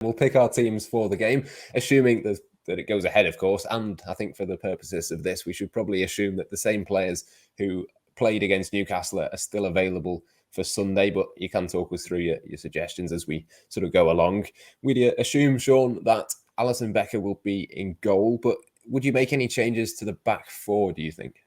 We'll pick our teams for the game, assuming that it goes ahead, of course. And I think for the purposes of this, we should probably assume that the same players who played against Newcastle are still available for Sunday, but you can talk us through your suggestions as we sort of go along. We'd assume, Sean, that Alisson Becker will be in goal, but would you make any changes to the back four, do you think?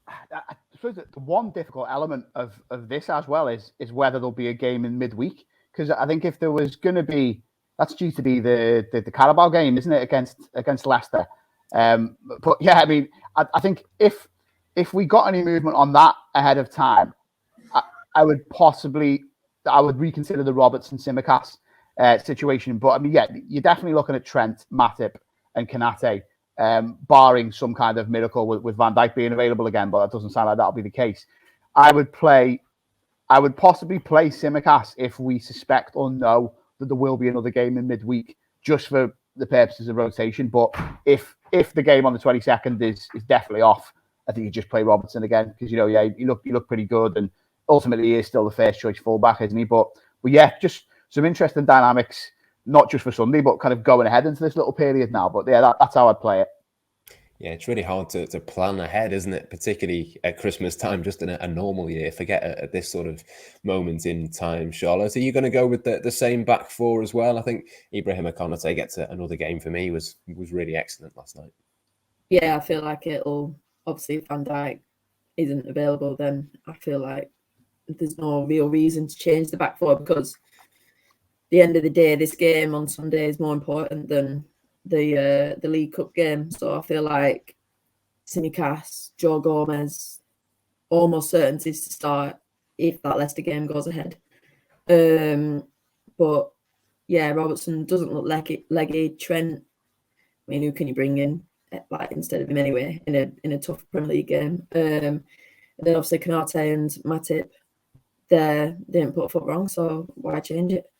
I suppose the one difficult element of this as well is whether there'll be a game in midweek. Because I think if there was going to be, that's due to be the Carabao game, isn't it, against Leicester? But yeah, I mean, I think if we got any movement on that ahead of time, I would reconsider the Robertson-Tsimikas situation. But I mean, yeah, you're definitely looking at Trent, Matip, and Konate, barring some kind of miracle with Van Dijk being available again. But that doesn't sound like that'll be the case. I would possibly play Tsimikas if we suspect or know that there will be another game in midweek, just for the purposes of rotation. But if the game on the 22nd is definitely off, I think you just play Robertson again because you look pretty good, and ultimately he is still the first choice fullback, isn't he? But yeah, just some interesting dynamics, not just for Sunday, but kind of going ahead into this little period now. But yeah, that's how I'd play it. Yeah, it's really hard to plan ahead, isn't it? Particularly at Christmas time, just in a normal year. Forget at this sort of moment in time. Charlotte, are you going to go with the same back four as well? I think Ibrahim Konate gets another game for me. Was really excellent last night. Yeah, I feel like it'll, obviously if Van Dijk isn't available, then I feel like there's no real reason to change the back four, because at the end of the day, this game on Sunday is more important than the League Cup game. So I feel like Tsimikas, Joe Gomez, almost certainties to start if that Leicester game goes ahead. But yeah, Robertson doesn't look leggy. Trent, I mean, who can you bring in instead of him anyway in a tough Premier League game? And then obviously Konate and Matip, they didn't put a foot wrong, so why change it?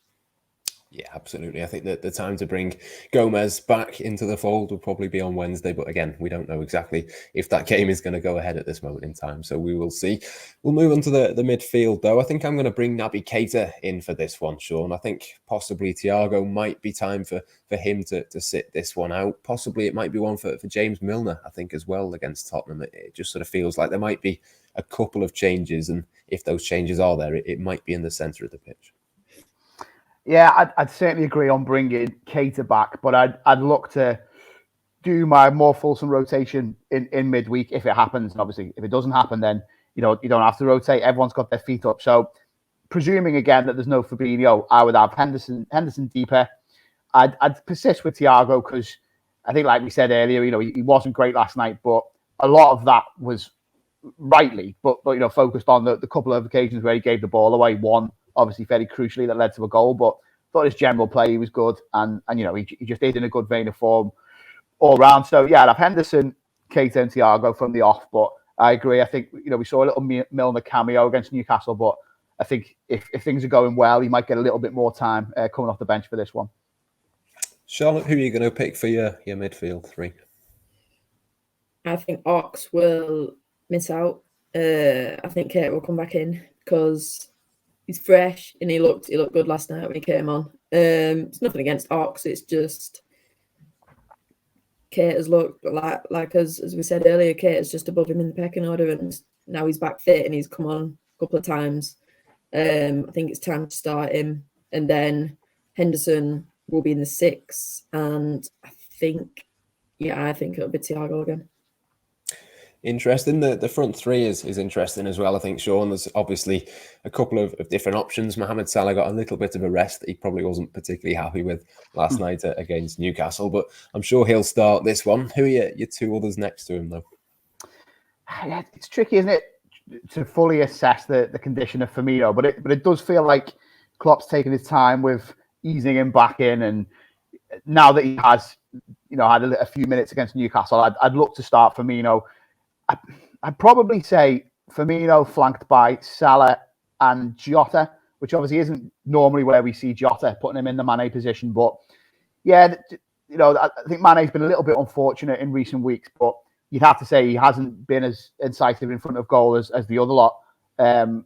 Yeah, absolutely. I think that the time to bring Gomez back into the fold will probably be on Wednesday. But again, we don't know exactly if that game is going to go ahead at this moment in time. So we will see. We'll move on to the midfield, though. I think I'm going to bring Naby Keita in for this one, Sean. I think possibly Thiago might be time for him to sit this one out. Possibly it might be one for James Milner, I think, as well against Tottenham. It just sort of feels like there might be a couple of changes. And if those changes are there, it might be in the centre of the pitch. Yeah, I'd certainly agree on bringing Keita back, but I'd look to do my more fulsome rotation in midweek if it happens. And obviously, if it doesn't happen, then you don't have to rotate. Everyone's got their feet up. So, presuming again that there's no Fabinho, I would have Henderson deeper. I'd persist with Thiago because I think, like we said earlier, he wasn't great last night, but a lot of that was rightly, but focused on the couple of occasions where he gave the ball away. One, obviously, very crucially, that led to a goal. But thought his general play, he was good. And he just is in a good vein of form all round. So, yeah, I'd have Henderson, Keita and Thiago from the off. But I agree. I think, we saw a little Milner cameo against Newcastle. But I think if things are going well, he might get a little bit more time coming off the bench for this one. Charlotte, who are you going to pick for your midfield three? I think Ox will miss out. I think Keita will come back in because he's fresh and he looked good last night when he came on. It's nothing against Ox. It's just Keita's looked like as we said earlier, Keita's just above him in the pecking order, and now he's back fit and he's come on a couple of times. I think it's time to start him, and then Henderson will be in the 6, and I think it'll be Thiago again. Interesting. The front three is interesting as well, I think, Sean. There's obviously a couple of different options. Mohamed Salah got a little bit of a rest that he probably wasn't particularly happy with last night against Newcastle, but I'm sure he'll start this one. Who are your two others next to him, though? Yeah, it's tricky, isn't it, to fully assess the condition of Firmino, but it does feel like Klopp's taking his time with easing him back in, and now that he has had a few minutes against Newcastle, I'd look to start Firmino. I'd probably say Firmino flanked by Salah and Jota, which obviously isn't normally where we see Jota, putting him in the Mane position. But yeah, I think Mane's been a little bit unfortunate in recent weeks, but you'd have to say he hasn't been as incisive in front of goal as the other lot.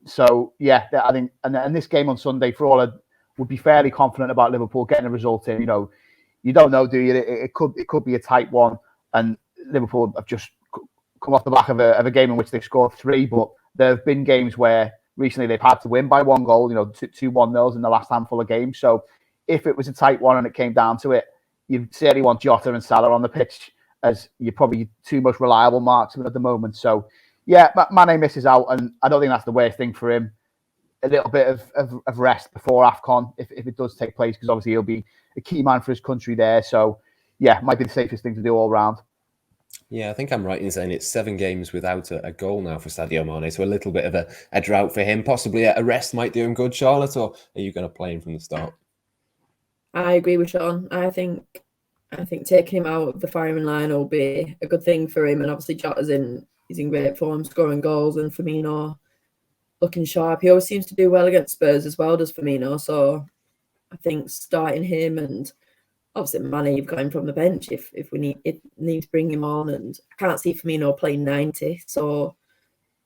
So yeah, I think, and this game on Sunday, for all would be fairly confident about Liverpool getting a result in. You don't know, do you? It could be a tight one, and Liverpool have just come off the back of a game in which they've scored 3, but there have been games where recently they've had to win by 1 goal, 2-1-0s in the last handful of games. So if it was a tight one and it came down to it, you'd certainly want Jota and Salah on the pitch as you're probably 2 most reliable marksmen at the moment. So yeah, Mane misses out, and I don't think that's the worst thing for him. A little bit of rest before AFCON, if it does take place, because obviously he'll be a key man for his country there. So yeah, might be the safest thing to do all round. Yeah, I think I'm right in saying it's 7 games without a goal now for Sadio Mane. So a little bit of a drought for him. Possibly a rest might do him good, Charlotte, or are you going to play him from the start? I agree with Sean. I think taking him out of the firing line will be a good thing for him. And obviously he's in great form, scoring goals, and Firmino looking sharp. He always seems to do well against Spurs as well, does Firmino. So I think starting him, and obviously Mane, you've got him from the bench if we need to bring him on. And I can't see Firmino playing 90. So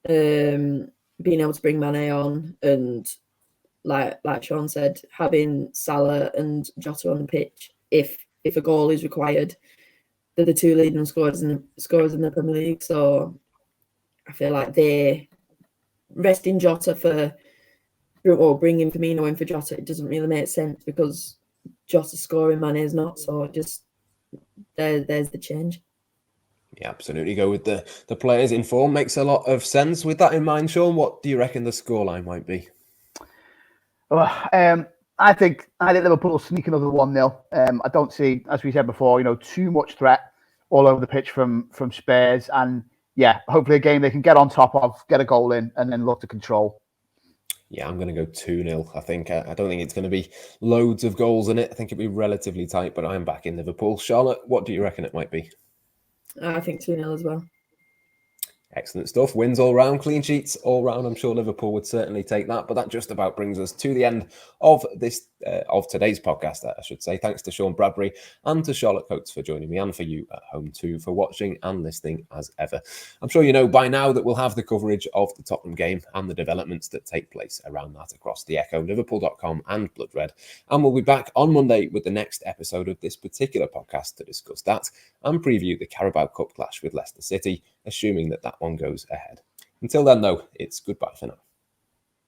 being able to bring Mane on, and like Sean said, having Salah and Jota on the pitch if a goal is required. They're the 2 leading scorers in the Premier League. So I feel like they resting Jota or bringing Firmino in for Jota, it doesn't really make sense because Jota's scoring, Mane is not. So just there's the change. Yeah, absolutely. Go with the players in form. Makes a lot of sense. With that in mind, Sean, what do you reckon the scoreline might be? I think Liverpool will sneak another 1-0. I don't see, as we said before, too much threat all over the pitch from Spurs. And yeah, hopefully a game they can get on top of, get a goal in, and then look to control. Yeah, I'm going to go 2-0. I think I don't think it's going to be loads of goals in it. I think it'll be relatively tight, but I'm back in Liverpool. Charlotte, what do you reckon it might be? I think 2-0 as well. Excellent stuff. Wins all round, clean sheets all round. I'm sure Liverpool would certainly take that. But that just about brings us to the end of this of today's podcast, I should say. Thanks to Sean Bradbury and to Charlotte Coates for joining me, and for you at home too for watching and listening as ever. I'm sure you know by now that we'll have the coverage of the Tottenham game and the developments that take place around that across the Echo, Liverpool.com and Blood Red. And we'll be back on Monday with the next episode of this particular podcast to discuss that and preview the Carabao Cup clash with Leicester City, assuming that one goes ahead. Until then, though, it's goodbye for now.